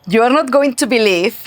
You are not going to believe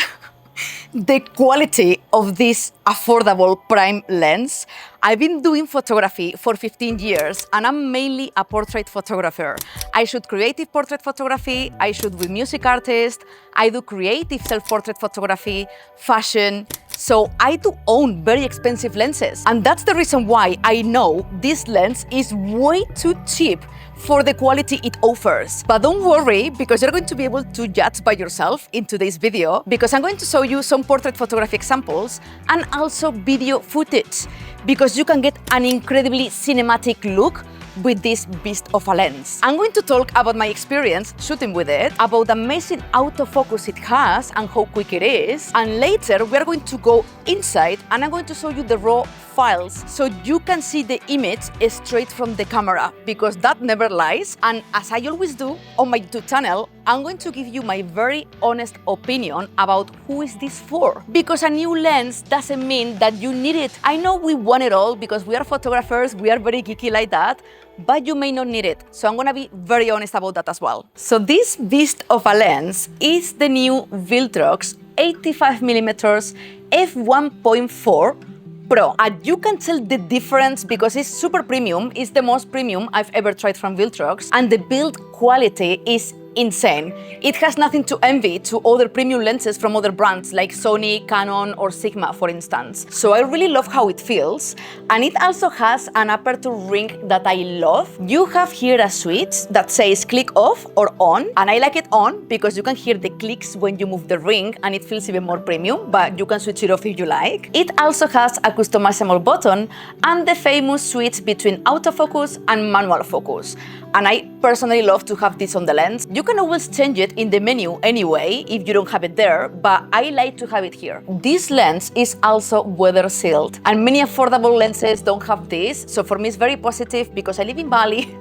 the quality of this affordable prime lens. I've been doing photography for 15 years and I'm mainly a portrait photographer. I shoot creative portrait photography, I shoot with music artists, I do creative self-portrait photography, fashion. So I do own very expensive lenses. And that's the reason why I know this lens is way too cheap for the quality it offers. But don't worry, because you're going to be able to judge by yourself in today's video, because I'm going to show you some portrait photography examples and also video footage, because you can get an incredibly cinematic look with this beast of a lens. I'm going to talk about my experience shooting with it, about the amazing autofocus it has and how quick it is, and later we are going to go inside and I'm going to show you the raw files so you can see the image straight from the camera, because that never lies. And as I always do on my YouTube channel, I'm going to give you my very honest opinion about who is this for, because a new lens doesn't mean that you need it. I know we want it all because we are photographers, we are very geeky like that, but you may not need it. So I'm gonna be very honest about that as well. So this beast of a lens is the new Viltrox 85mm f1.4 Pro. And you can tell the difference because it's super premium. It's the most premium I've ever tried from Viltrox, and the build quality is insane. It has nothing to envy to other premium lenses from other brands like Sony, Canon or Sigma, for instance. So I really love how it feels, and it also has an aperture ring that I love. You have here a switch that says click off or on, and I like it on because you can hear the clicks when you move the ring and it feels even more premium, but you can switch it off if you like. It also has a customizable button and the famous switch between autofocus and manual focus. And I personally love to have this on the lens. You can always change it in the menu anyway if you don't have it there, but I like to have it here. This lens is also weather sealed, and many affordable lenses don't have this, so for me it's very positive because I live in Bali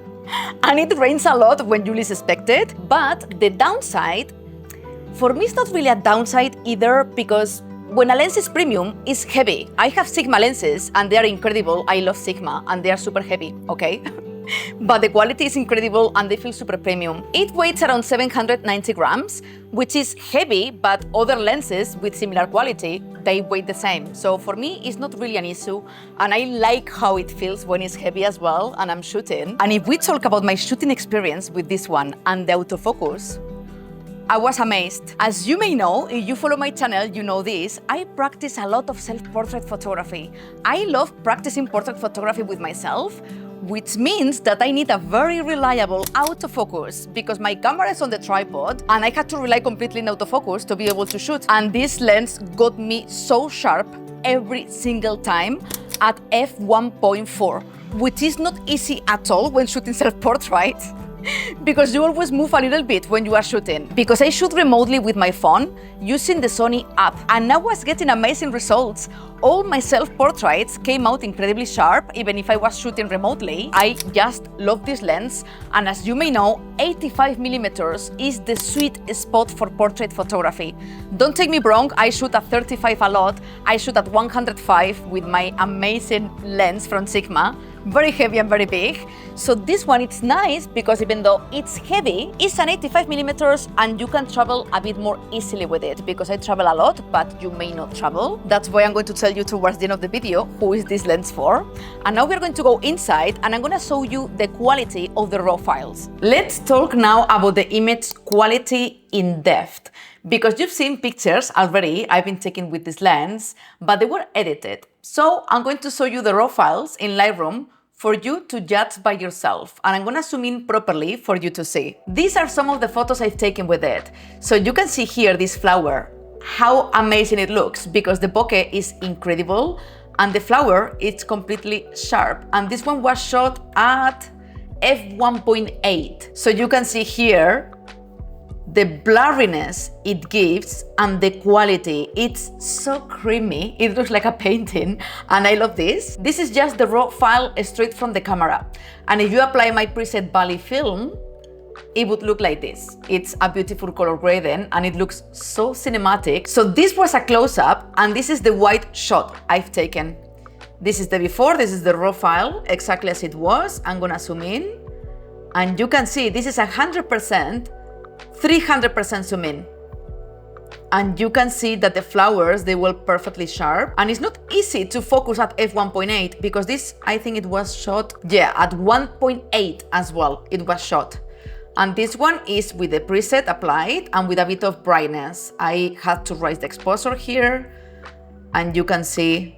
and it rains a lot when you least expect it. But the downside, for me it's not really a downside either, because when a lens is premium, it's heavy. I have Sigma lenses and they are incredible. I love Sigma and they are super heavy, okay? But the quality is incredible and they feel super premium. It weighs around 790 grams, which is heavy, but other lenses with similar quality, they weigh the same. So for me, it's not really an issue, and I like how it feels when it's heavy as well and I'm shooting. And if we talk about my shooting experience with this one and the autofocus, I was amazed. As you may know, if you follow my channel, you know this, I practice a lot of self-portrait photography. I love practicing portrait photography with myself, which means that I need a very reliable autofocus because my camera is on the tripod and I had to rely completely on autofocus to be able to shoot. And this lens got me so sharp every single time at f1.4, which is not easy at all when shooting self-portrait. Because you always move a little bit when you are shooting. Because I shoot remotely with my phone using the Sony app, and I was getting amazing results. All my self-portraits came out incredibly sharp, even if I was shooting remotely. I just love this lens, and as you may know, 85mm is the sweet spot for portrait photography. Don't take me wrong, I shoot at 35 a lot. I shoot at 105 with my amazing lens from Sigma. Very heavy and very big. So this one, it's nice because even though it's heavy, it's an 85mm and you can travel a bit more easily with it, because I travel a lot, but you may not travel. That's why I'm going to tell you towards the end of the video who is this lens for. And now we're going to go inside and I'm going to show you the quality of the raw files. Let's talk now about the image quality in depth, because you've seen pictures already I've been taking with this lens, but they were edited. So I'm going to show you the raw files in Lightroom for you to judge by yourself, and I'm gonna zoom in properly for you to see. These are some of the photos I've taken with it. So you can see here this flower, how amazing it looks, because the bokeh is incredible and the flower is completely sharp. And this one was shot at f1.8. So you can see here the blurriness it gives and the quality. It's so creamy. It looks like a painting and I love this. This is just the raw file straight from the camera. And if you apply my preset Bali film, it would look like this. It's a beautiful color gradient and it looks so cinematic. So this was a close-up and this is the wide shot I've taken. This is the before, this is the raw file, exactly as it was. I'm gonna zoom in and you can see this is 100%, 300% zoom in. And you can see that the flowers, they were perfectly sharp. And it's not easy to focus at f1.8 because this, I think it was shot, at 1.8 as well, it was shot. And this one is with the preset applied and with a bit of brightness. I had to raise the exposure here, and you can see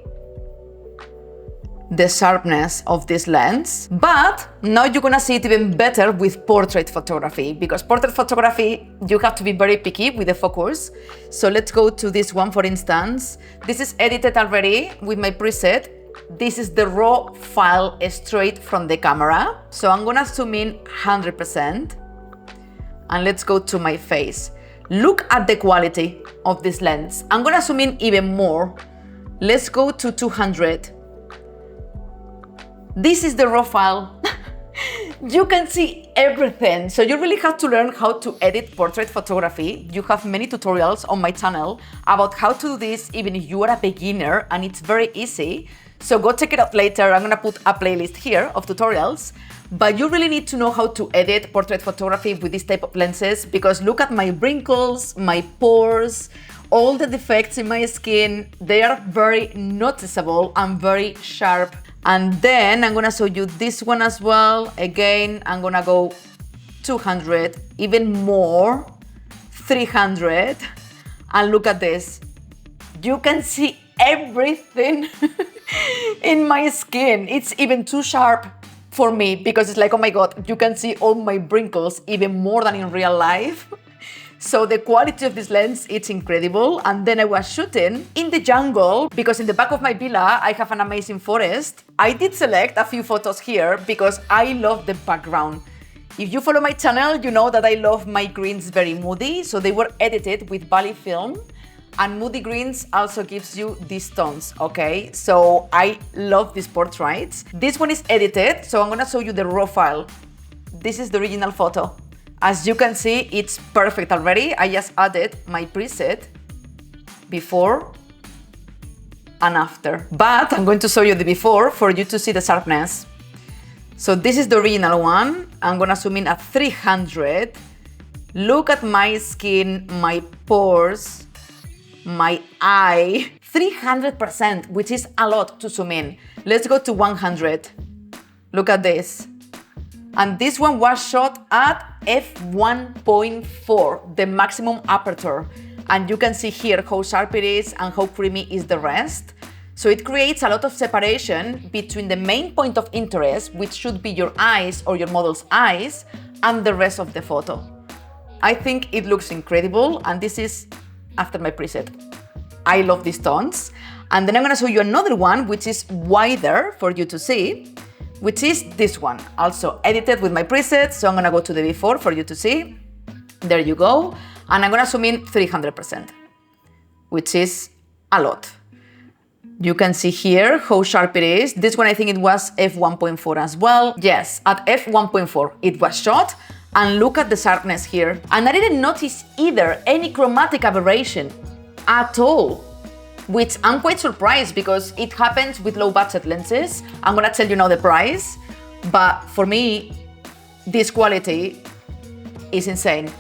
the sharpness of this lens. But now you're gonna see it even better with portrait photography, because portrait photography, you have to be very picky with the focus. So let's go to this one, for instance. This is edited already with my preset. This is the raw file straight from the camera. So I'm gonna zoom in 100%. And let's go to my face. Look at the quality of this lens. I'm gonna zoom in even more. Let's go to 200. This is the raw file. You can see everything. So you really have to learn how to edit portrait photography. You have many tutorials on my channel about how to do this even if you are a beginner, and it's very easy. So go check it out later. I'm gonna put a playlist here of tutorials. But you really need to know how to edit portrait photography with this type of lenses, because look at my wrinkles, my pores, all the defects in my skin. They are very noticeable and very sharp. And then I'm gonna show you this one as well. Again, I'm gonna go 200, even more, 300. And look at this. You can see everything in my skin. It's even too sharp for me because it's like, oh my God, you can see all my wrinkles even more than in real life. So the quality of this lens, it's incredible. And then I was shooting in the jungle because in the back of my villa, I have an amazing forest. I did select a few photos here because I love the background. If you follow my channel, you know that I love my greens very moody. So they were edited with Bali film. And moody greens also gives you these tones, okay? So I love these portraits. This one is edited, so I'm gonna show you the raw file. This is the original photo. As you can see, it's perfect already. I just added my preset before and after. But I'm going to show you the before for you to see the sharpness. So this is the original one. I'm gonna zoom in at 300. Look at my skin, my pores, my eye. 300%, which is a lot to zoom in. Let's go to 100. Look at this. And this one was shot at f1.4, the maximum aperture. And you can see here how sharp it is and how creamy is the rest. So it creates a lot of separation between the main point of interest, which should be your eyes or your model's eyes, and the rest of the photo. I think it looks incredible, and this is after my preset. I love these tones. And then I'm gonna show you another one, which is wider for you to see, which is this one, also edited with my presets. So I'm gonna go to the before for you to see. There you go. And I'm gonna zoom in 300%, which is a lot. You can see here how sharp it is. This one, I think it was f1.4 as well. Yes, at f1.4 it was shot. And look at the sharpness here. And I didn't notice either any chromatic aberration at all, which I'm quite surprised because it happens with low budget lenses. I'm gonna tell you now the price, but for me, this quality is insane.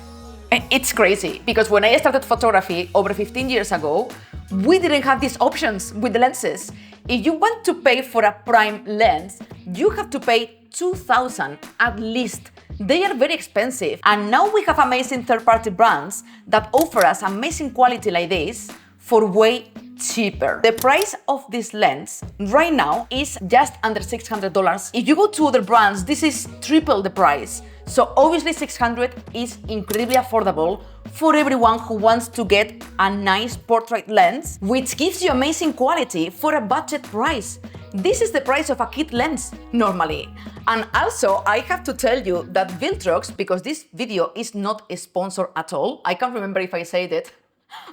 It's crazy because when I started photography over 15 years ago, we didn't have these options with the lenses. If you want to pay for a prime lens, you have to pay $2,000 at least. They are very expensive. And now we have amazing third-party brands that offer us amazing quality like this for way cheaper. The price of this lens right now is just under $600. If you go to other brands, this is triple the price. So obviously $600 is incredibly affordable for everyone who wants to get a nice portrait lens, which gives you amazing quality for a budget price. This is the price of a kit lens normally. And also, I have to tell you that Viltrox, because this video is not a sponsor at all, I can't remember if I said it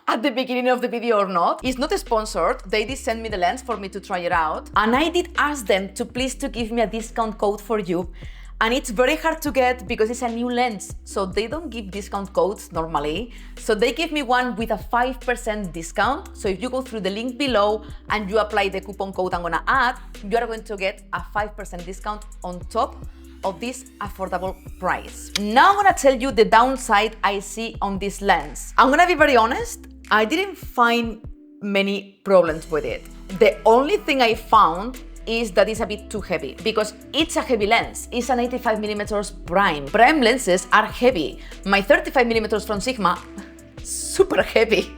at the beginning of the video or not. It's not sponsored. They did send me the lens for me to try it out. And I did ask them to please to give me a discount code for you. And it's very hard to get because it's a new lens. So they don't give discount codes normally. So they give me one with a 5% discount. So if you go through the link below and you apply the coupon code I'm gonna add, you are going to get a 5% discount on top of this affordable price. Now I'm gonna tell you the downside I see on this lens. I'm gonna be very honest, I didn't find many problems with it. The only thing I found is that it's a bit too heavy because it's a heavy lens. It's an 85mm prime. Prime lenses are heavy. My 35mm from Sigma, super heavy,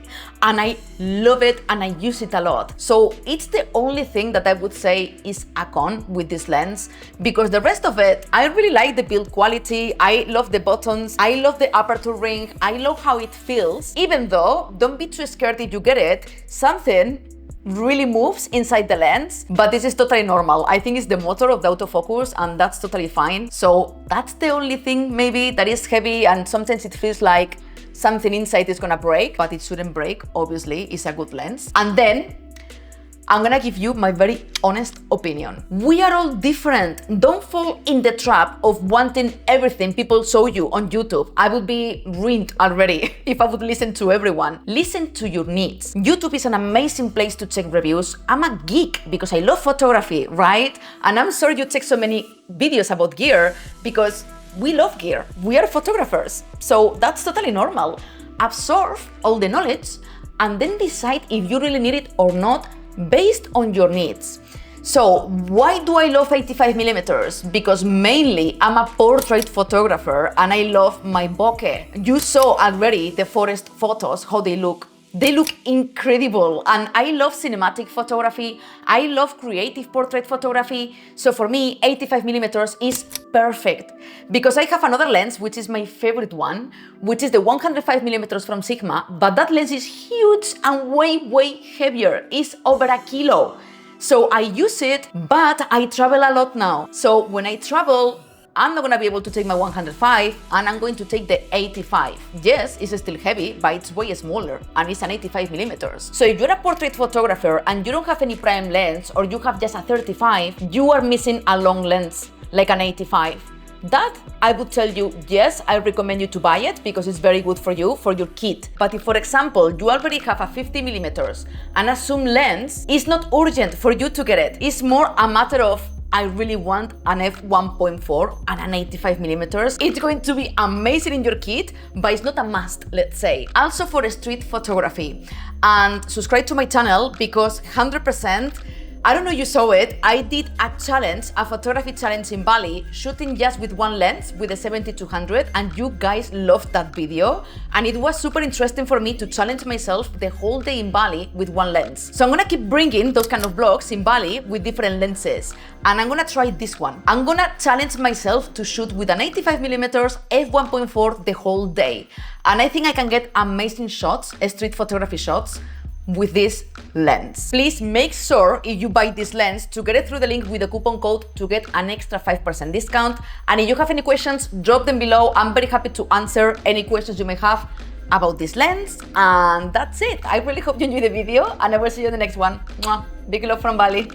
and I love it and I use it a lot. So it's the only thing that I would say is a con with this lens, because the rest of it, I really like the build quality, I love the buttons, I love the aperture ring, I love how it feels. Even though, don't be too scared if you get it, something really moves inside the lens, but this is totally normal. I think it's the motor of the autofocus and that's totally fine. So that's the only thing maybe that is heavy, and sometimes it feels like something inside is gonna break, but it shouldn't break, obviously, it's a good lens. And then I'm gonna give you my very honest opinion. We are all different. Don't fall in the trap of wanting everything people show you on YouTube. I would be ruined already if I would listen to everyone. Listen to your needs. YouTube is an amazing place to check reviews. I'm a geek because I love photography, right? And I'm sure you check so many videos about gear because we love gear. We are photographers. So that's totally normal. Absorb all the knowledge and then decide if you really need it or not, based on your needs. So why do I love 85mm? Because mainly I'm a portrait photographer and I love my bokeh. You saw already the forest photos, how they look. They look incredible, and I love cinematic photography. I love creative portrait photography. So for me, 85mm is perfect because I have another lens, which is my favorite one, which is the 105mm from Sigma, but that lens is huge and way heavier. It's over a kilo. So I use it, but I travel a lot now. So when I travel, I'm not gonna be able to take my 105 and I'm going to take the 85. Yes, it's still heavy, but it's way smaller and it's an 85mm. So if you're a portrait photographer and you don't have any prime lens or you have just a 35, you are missing a long lens, like an 85. That, I would tell you, yes, I recommend you to buy it because it's very good for you, for your kit. But if, for example, you already have a 50mm and a zoom lens, it's not urgent for you to get it. It's more a matter of, I really want an f1.4 and an 85mm. It's going to be amazing in your kit, but it's not a must, let's say. Also for street photography. And subscribe to my channel because 100%, I don't know you saw it, I did a challenge, a photography challenge in Bali, shooting just with one lens, with a 70-200, and you guys loved that video. And it was super interesting for me to challenge myself the whole day in Bali with one lens. So I'm gonna keep bringing those kind of vlogs in Bali with different lenses. And I'm gonna try this one. I'm gonna challenge myself to shoot with an 85mm f1.4 the whole day. And I think I can get amazing shots, street photography shots, with this lens. Please make sure if you buy this lens to get it through the link with the coupon code to get an extra 5% discount. And if you have any questions, drop them below. I'm very happy to answer any questions you may have about this lens. And that's it. I really hope you enjoyed the video and I will see you in the next one. Mwah. Big love from Bali.